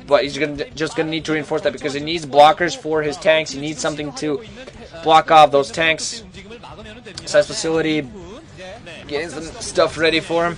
But he's just gonna need to reinforce that because he needs blockers for his tanks. He needs something to block off those tanks. Science facility, getting some stuff ready for him.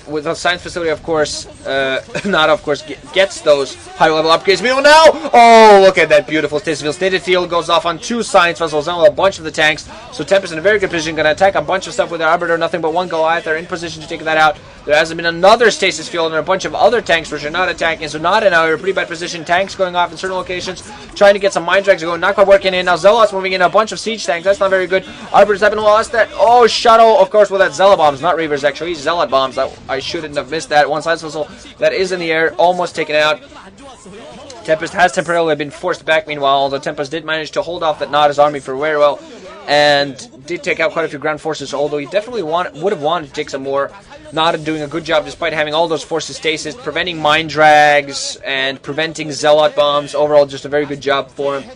With the science facility, of course, NaDa, of course, gets those high-level upgrades. Meanwhile, now, oh, look at that beautiful stated field. Stated field goes off on 2 science vessels and with a bunch of the tanks. So Tempest in a very good position, going to attack a bunch of stuff with their Arbiter. Nothing but 1 Goliath. They're in position to take that out. There hasn't been another stasis field and a bunch of other tanks which are not attacking. So NaDa now in a pretty bad position. Tanks going off in certain locations, trying to get some mine drags going. Not quite working in. Now Zealots moving in a bunch of siege tanks. That's not very good. Arbiters haven't lost that. Oh, Shuttle, of course, with that Zealot bombs. Not Reavers, actually. Zealot bombs. I shouldn't have missed that. 1 science vessel that is in the air, almost taken out. Tempest has temporarily been forced back, meanwhile, although Tempest did manage to hold off that NaDa's army for very well, and did take out quite a few ground forces, although he definitely would have wanted to take some more. NaDa doing a good job despite having all those forces stasis, preventing mine drags, and preventing Zealot bombs. Overall, just a very good job for him.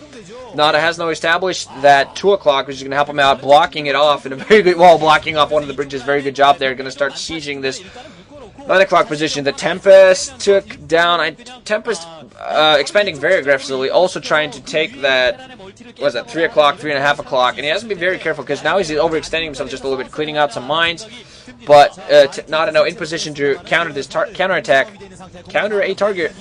NaDa has now established that 2 o'clock, which is going to help him out, blocking it off in a very good, well, blocking off one of the bridges, very good job there. Going to start sieging this 9 o'clock position. The Tempest took down, Tempest expanding very aggressively, also trying to take that, what is that, 3 o'clock, 3.5 o'clock, and he has to be very careful because now he's overextending himself just a little bit, cleaning out some mines, but NaDa now in position to counter this counterattack, counter a target.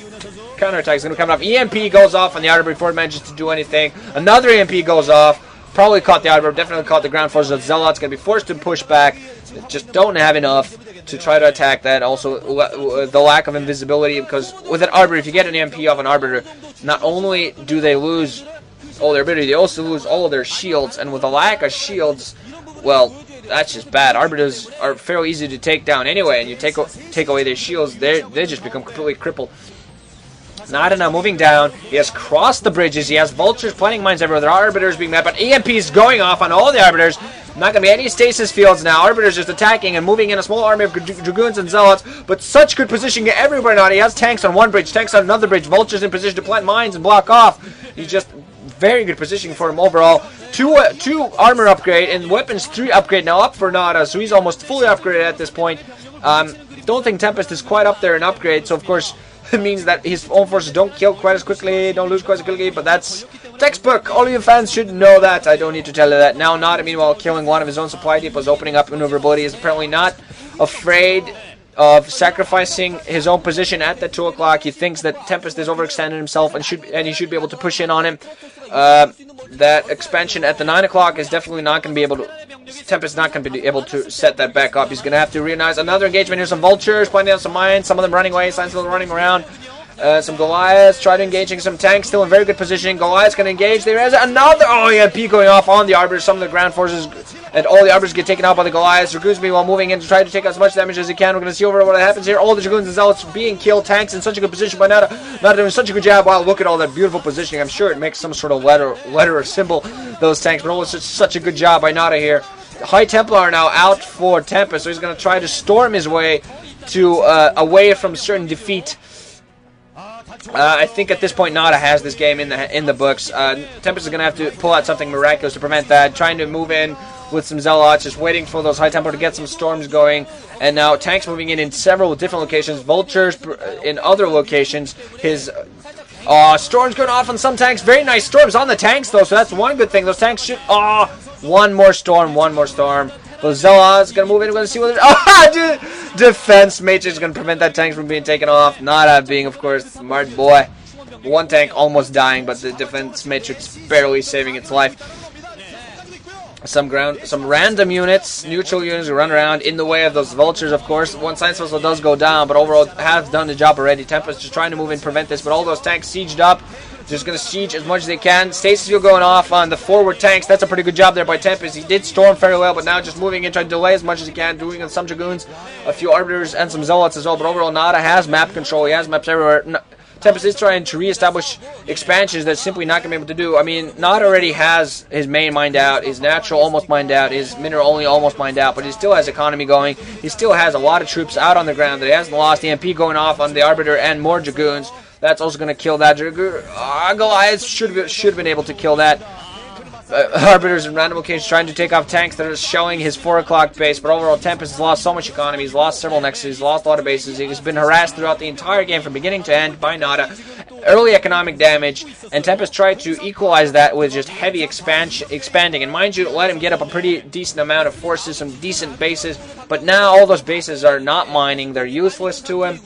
Counterattack is going to come off. EMP goes off on the Arbiter before it manages to do anything. Another EMP goes off. Probably caught the Arbiter. Definitely caught the ground forces of Zealots. Going to be forced to push back. Just don't have enough to try to attack that. Also, the lack of invisibility. Because with an Arbiter, if you get an EMP off an Arbiter, not only do they lose all their ability, they also lose all of their shields. And with a lack of shields, well, that's just bad. Arbiters are fairly easy to take down anyway. And you take away their shields, they just become completely crippled. NaDa now moving down. He has crossed the bridges. He has vultures planting mines everywhere. There are arbiters being met, but EMPs going off on all the arbiters. Not going to be any stasis fields now. Arbiters just attacking and moving in a small army of dragoons and zealots, but such good positioning everywhere now. He has tanks on one bridge, tanks on another bridge, vultures in position to plant mines and block off. He's just very good positioning for him overall. Two armor upgrade and weapons 3 upgrade now up for NaDa, so he's almost fully upgraded at this point. Don't think Tempest is quite up there in upgrade, so of course it means that his own forces don't kill quite as quickly, don't lose quite as quickly, but that's textbook. All of you fans should know that. I don't need to tell you that. Now NaDa, meanwhile, killing one of his own supply depots, opening up maneuverability, is apparently not afraid of sacrificing his own position at the 2 o'clock. He thinks that Tempest has overextended himself and he should be able to push in on him. That expansion at the 9 o'clock is definitely not going to be able to. Tempest is not going to be able to set that back up. He's going to have to reorganize another engagement. Here's some vultures planting down some mines. Some of them running away. Some running around. Some Goliaths try to engaging some tanks. Still in very good position. Goliath's going to engage. There is another EMP going off on the Arbiters. Some of the ground forces and all the Arbiters get taken out by the Goliaths. Dragoons meanwhile moving in to try to take as much damage as he can. We're going to see over what happens here. All the Dragoons and Zealots being killed. Tanks in such a good position by NaDa. NaDa doing such a good job. Wow, look at all that beautiful positioning. I'm sure it makes some sort of letter or symbol, those tanks. But almost such a good job by NaDa here. High Templar now out for Tempest, so he's going to try to storm his way to away from certain defeat. I think at this point NaDa has this game in the books. Tempest is going to have to pull out something miraculous to prevent that. Trying to move in with some Zealots, just waiting for those High Templar to get some storms going. And now tanks moving in several different locations. Vultures in other locations. His storms going off on some tanks. Very nice storms on the tanks though, so that's one good thing. Those tanks should... one more storm. Those Zealots going to move in. We're going to see what Defense Matrix is going to prevent that tank from being taken off. NaDa being, of course, smart boy. One tank almost dying, but the Defense Matrix barely saving its life. Some random units, neutral units, run around in the way of those vultures, of course. One science vessel does go down, but overall has done the job already. Tempest just trying to move in, prevent this, but all those tanks sieged up. Just going to siege as much as they can. Stasis field going off on the forward tanks. That's a pretty good job there by Tempest. He did storm fairly well, but now just moving in, trying to delay as much as he can, doing on some Dragoons, a few Arbiters, and some Zealots as well. But overall, NaDa has map control. He has maps everywhere. Tempest is trying to reestablish expansions that's simply not going to be able to do. I mean, NaDa already has his main mined out, his natural almost mined out, his mineral only almost mined out, but he still has economy going. He still has a lot of troops out on the ground that he hasn't lost. The EMP going off on the Arbiter and more Dragoons. That's also going to kill that. Goliath should have been able to kill that. Arbiters in random locations trying to take off tanks that are showing his 4 o'clock base, but overall Tempest has lost so much economy, he's lost several nexuses, he's lost a lot of bases, he's been harassed throughout the entire game from beginning to end by NaDa. Early economic damage, and Tempest tried to equalize that with just heavy expanding, and mind you, let him get up a pretty decent amount of forces, some decent bases, but now all those bases are not mining, they're useless to him.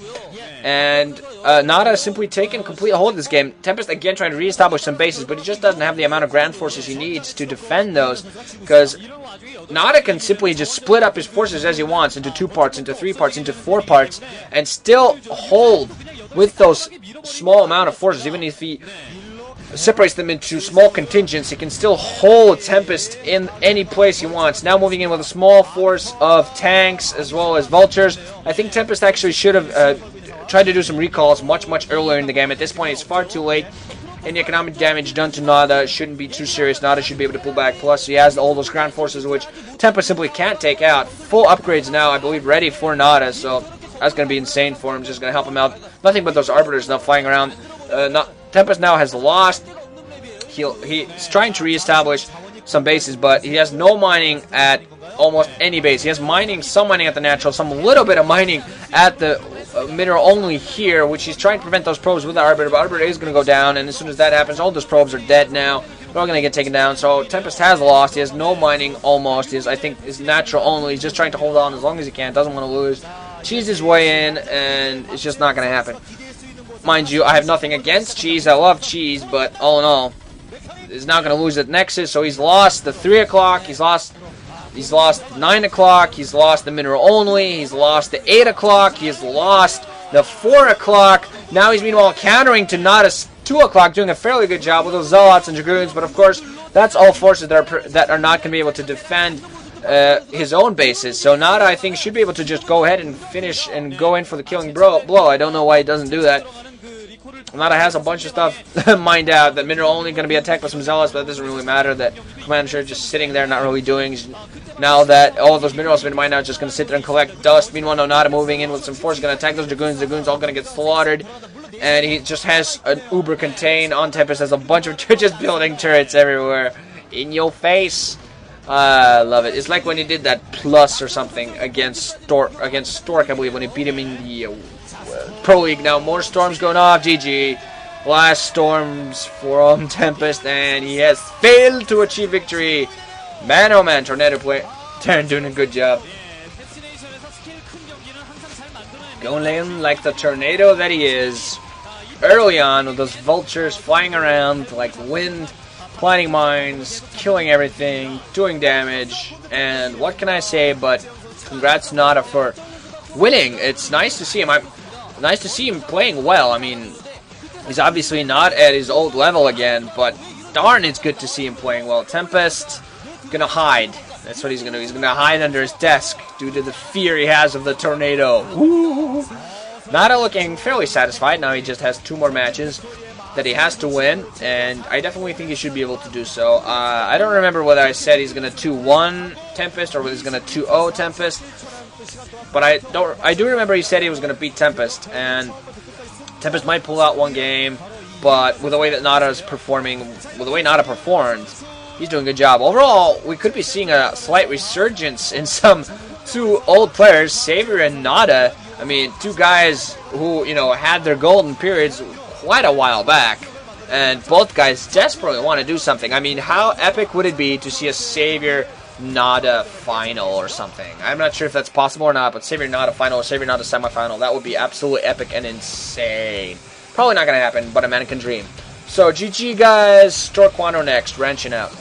And NaDa has simply taken complete hold of this game. Tempest again trying to reestablish some bases, but he just doesn't have the amount of ground forces he needs to defend those, because NaDa can simply just split up his forces as he wants into 2 parts, into 3 parts, into 4 parts, and still hold with those small amount of forces. Even if he separates them into small contingents, he can still hold Tempest in any place he wants. Now moving in with a small force of tanks as well as vultures. I think Tempest actually should have tried to do some recalls much earlier in the game. At this point, it's far too late. Any economic damage done to NaDa shouldn't be too serious. NaDa should be able to pull back. Plus, he has all those ground forces, which Tempest simply can't take out. Full upgrades now, I believe, ready for NaDa, so that's going to be insane for him. Just going to help him out. Nothing but those arbiters now flying around. Tempest now has lost. He's trying to reestablish some bases, but he has no mining at almost any base. He has some mining at the natural, some little bit of mining at the mineral only here, which he's trying to prevent those probes with the Arbiter, but Arbiter is going to go down, and as soon as that happens, all those probes are dead now. They're all going to get taken down, so Tempest has lost. He has no mining almost. He has, I think, is natural only. He's just trying to hold on as long as he can, doesn't want to lose. Cheese his way in, and it's just not going to happen. Mind you, I have nothing against Cheese. I love Cheese, but all in all, he's not going to lose at Nexus, so he's lost the 3 o'clock, he's lost 9 o'clock, he's lost the mineral only, he's lost the 8 o'clock, he's lost the 4 o'clock. Now he's meanwhile countering to NaDa's 2 o'clock, doing a fairly good job with those Zealots and Dragoons, but of course, that's all forces that are not going to be able to defend his own bases. So NaDa, I think, should be able to just go ahead and finish and go in for the killing blow. I don't know why he doesn't do that. NaDa has a bunch of stuff mined out. That mineral only going to be attacked by some Zealots, but that doesn't really matter. That Commander just sitting there, not really doing. Now that all of those minerals have been mined out, just going to sit there and collect dust. Meanwhile, NaDa moving in with some force, going to attack those Dragoons. Dragoons all going to get slaughtered. And he just has an Uber contain on Tempest. Has a bunch of just building turrets everywhere. In your face. I love it. It's like when he did that plus or something against Stork, I believe, when he beat him in the Pro League. Now more storms going off. GG. Last storms from Tempest, and he has failed to achieve victory. Man, oh man, Tornado Terran doing a good job. Going in like the tornado that he is. Early on, with those vultures flying around like wind, planting mines, killing everything, doing damage, and what can I say but congrats NaDa for winning. It's nice to see him. Nice to see him playing well. I mean, he's obviously not at his old level again, but darn, it's good to see him playing well. Tempest gonna hide. That's what he's gonna do. He's gonna hide under his desk due to the fear he has of the tornado. Woo! NaDa looking fairly satisfied. Now he just has 2 more matches that he has to win, and I definitely think he should be able to do so. I don't remember whether I said he's gonna 2-1 Tempest or whether he's gonna 2-0 Tempest. But I do remember he said he was going to beat Tempest, and Tempest might pull out one game, but with the way that NaDa is performing, with the way NaDa performed, he's doing a good job. Overall, we could be seeing a slight resurgence in some 2 old players, Savior and NaDa. I mean, 2 guys who, had their golden periods quite a while back, and both guys desperately want to do something. I mean, how epic would it be to see a Savior NaDa final or something? I'm not sure if that's possible or not, but Savior NaDa final or Savior NaDa semifinal, that would be absolutely epic and insane. Probably not going to happen, but a man can dream. So GG guys, Storquano next, ranching out.